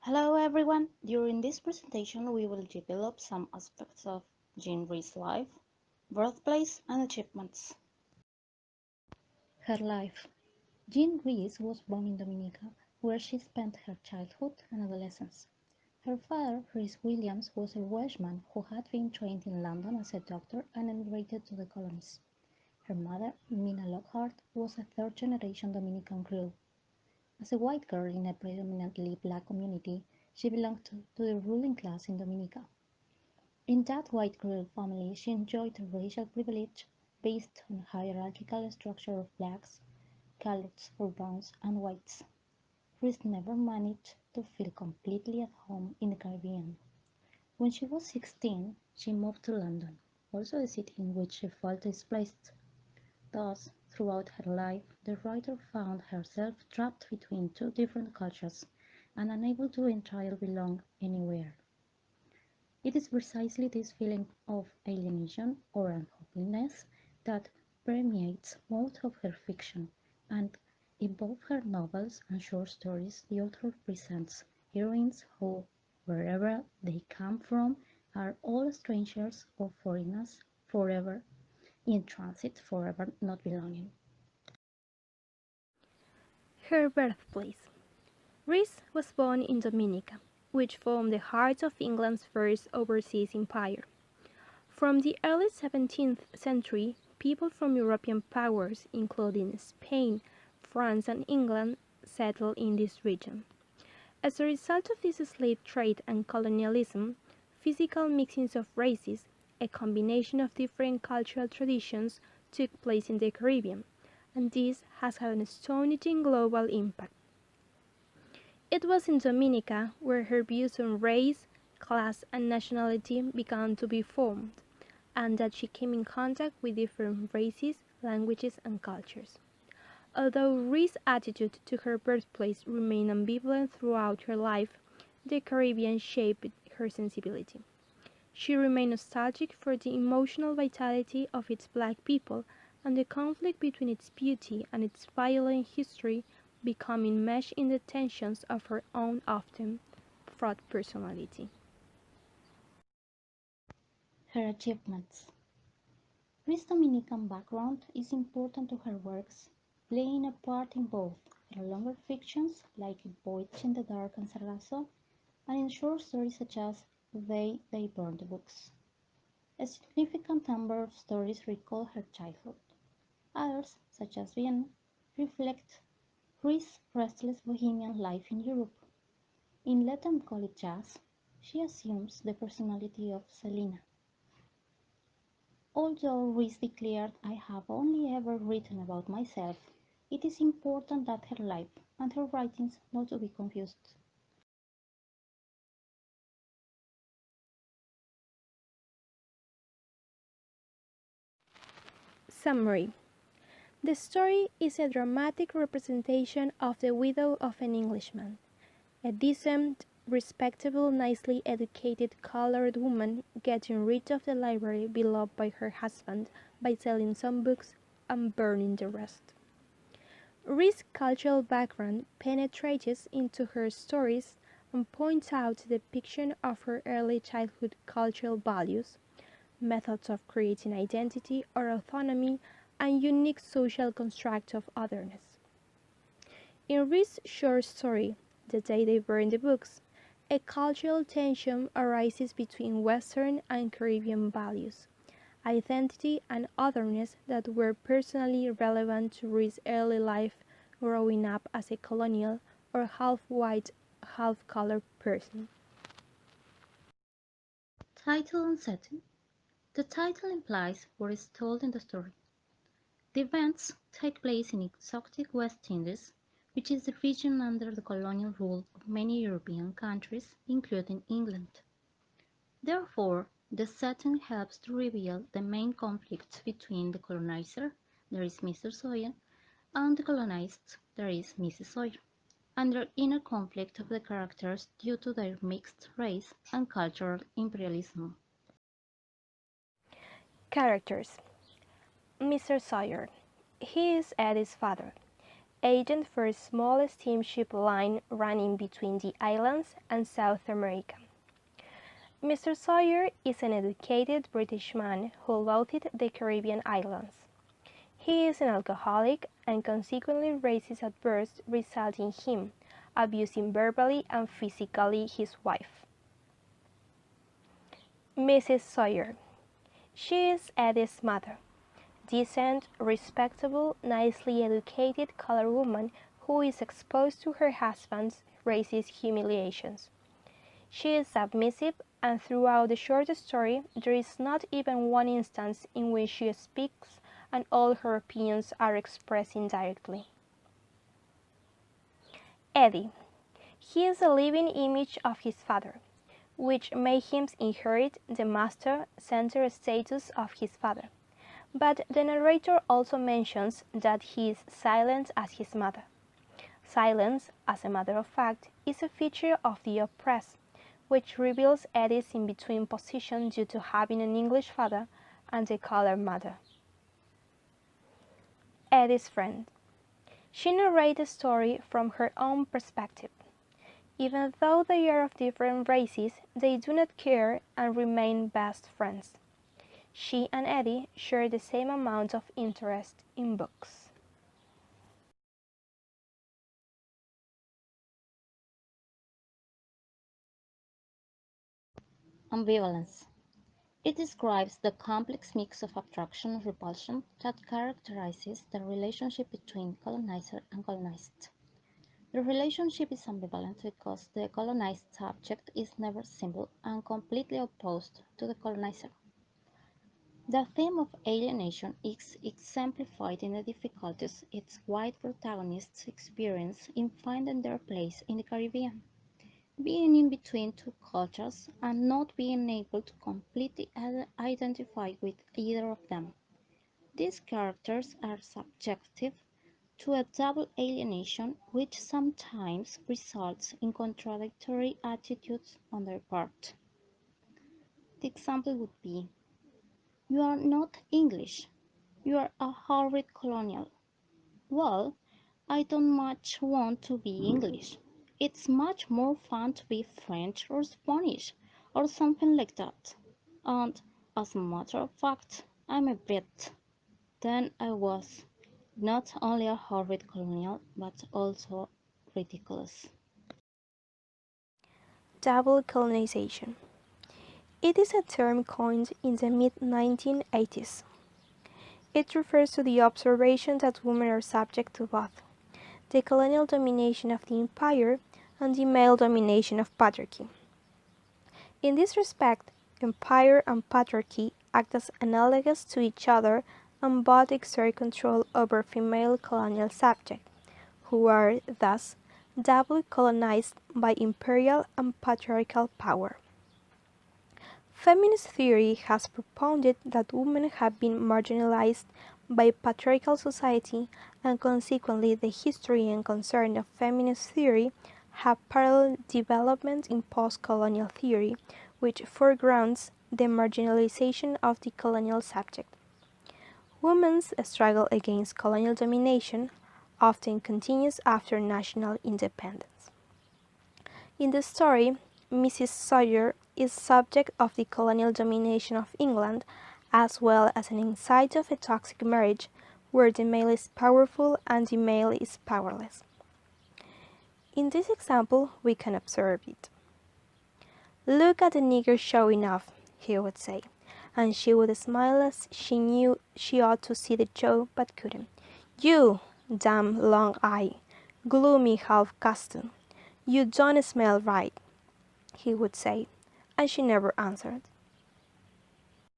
Hello everyone! During this presentation we will develop some aspects of Jean Rhys' life, birthplace and achievements. Her life. Jean Rhys was born in Dominica, where she spent her childhood and adolescence. Her father, Rhys Williams, was a Welshman who had been trained in London as a doctor and emigrated to the colonies. Her mother, Mina Lockhart, was a third-generation Dominican Creole. As a white girl in a predominantly black community, she belonged to the ruling class in Dominica. In that white Creole family, she enjoyed racial privilege based on a hierarchical structure of blacks, coloreds for browns, and whites. Rhys never managed to feel completely at home in the Caribbean. When she was 16, she moved to London, also a city in which she felt displaced. Thus, throughout her life, the writer found herself trapped between two different cultures and unable to entirely belong anywhere. It is precisely this feeling of alienation or unhappiness that permeates most of her fiction, and in both her novels and short stories the author presents heroines who, wherever they come from, are all strangers or foreigners forever in transit, forever not belonging. Her birthplace. Rhys was born in Dominica, which formed the heart of England's first overseas empire. From the early 17th century, people from European powers, including Spain, France, and England, settled in this region. As a result of this slave trade and colonialism, physical mixings of races, a combination of different cultural traditions, took place in the Caribbean, and this has had an astonishing global impact. It was in Dominica where her views on race, class, and nationality began to be formed, and that she came in contact with different races, languages, and cultures. Although Rhys' attitude to her birthplace remained ambivalent throughout her life, the Caribbean shaped her sensibility. She remained nostalgic for the emotional vitality of its black people and the conflict between its beauty and its violent history becoming meshed in the tensions of her own often fraught personality. Her achievements. Rhys' Dominican background is important to her works, playing a part in both her longer fictions like Voyage in the Dark and Sargasso, and in short stories such as They Burned the Books. A significant number of stories recall her childhood. Others, such as Vienne, reflect Rhys' restless bohemian life in Europe. In Let Them Call It Jazz, she assumes the personality of Selena. Although Rhys declared, "I have only ever written about myself," it is important that her life and her writings not to be confused. Summary. The story is a dramatic representation of the widow of an Englishman, a decent, respectable, nicely educated colored woman getting rid of the library beloved by her husband by selling some books and burning the rest. Rhys' cultural background penetrates into her stories and points out the depiction of her early childhood cultural values, methods of creating identity or autonomy, and unique social construct of otherness. In Rhys' short story, The Day They Burn the Books, a cultural tension arises between Western and Caribbean values, identity, and otherness that were personally relevant to Rhys' early life growing up as a colonial or half-white, half-colored person. Title and setting. The title implies what is told in the story. The events take place in exotic West Indies, which is the region under the colonial rule of many European countries, including England. Therefore, the setting helps to reveal the main conflicts between the colonizer, there is Mr. Sawyer, and the colonized, there is Mrs. Sawyer, and their inner conflict of the characters due to their mixed race and cultural imperialism. Characters. Mr. Sawyer. He is Eddie's father. agent for a small steamship line running between the islands and South America. Mr. Sawyer is an educated British man who loathed the Caribbean islands. He is an alcoholic and consequently raises adverse results in him, abusing verbally and physically his wife. Mrs. Sawyer. She is Eddie's mother. Decent, respectable, nicely educated colored woman who is exposed to her husband's racist humiliations. She is submissive, and throughout the short story there is not even one instance in which she speaks, and all her opinions are expressed indirectly. Eddie. He is a living image of his father, which made him inherit the master-center status of his father. But the narrator also mentions that he is silent as his mother. Silence, as a matter of fact, is a feature of the oppressed, which reveals Eddie's in-between position due to having an English father and a colored mother. Eddie's friend. She narrates the story from her own perspective. Even though they are of different races, they do not care and remain best friends. She and Eddie share the same amount of interest in books. Ambivalence. It describes the complex mix of attraction and repulsion that characterizes the relationship between colonizer and colonized. The relationship is ambivalent because the colonized subject is never simple and completely opposed to the colonizer. The theme of alienation is exemplified in the difficulties its white protagonists experience in finding their place in the Caribbean, being in between two cultures and not being able to completely identify with either of them. These characters are subjective to a double alienation which sometimes results in contradictory attitudes on their part. The example would be, "You are not English, you are a horrid colonial." Well, I don't much want to be English. It's much more fun to be French or Spanish or something like that. And as a matter of fact, I'm a bit. Then I was not only a horrid colonial, but also ridiculous. Double colonization. It is a term coined in the mid-1980s. It refers to the observation that women are subject to both the colonial domination of the empire and the male domination of patriarchy. In this respect, empire and patriarchy act as analogous to each other and both exert control over female colonial subjects, who are thus doubly colonized by imperial and patriarchal power. Feminist theory has propounded that women have been marginalized by patriarchal society, and consequently the history and concern of feminist theory have parallel developments in post-colonial theory, which foregrounds the marginalization of the colonial subject. Women's struggle against colonial domination often continues after national independence. In the story, Mrs. Sawyer is subject of the colonial domination of England, as well as an insight of a toxic marriage where the male is powerful and the male is powerless. In this example, we can observe it. "Look at the nigger showing off," he would say, and she would smile as she knew she ought to see the joke but couldn't. "You, damn long eye, gloomy half-caste, you don't smell right," he would say, and she never answered.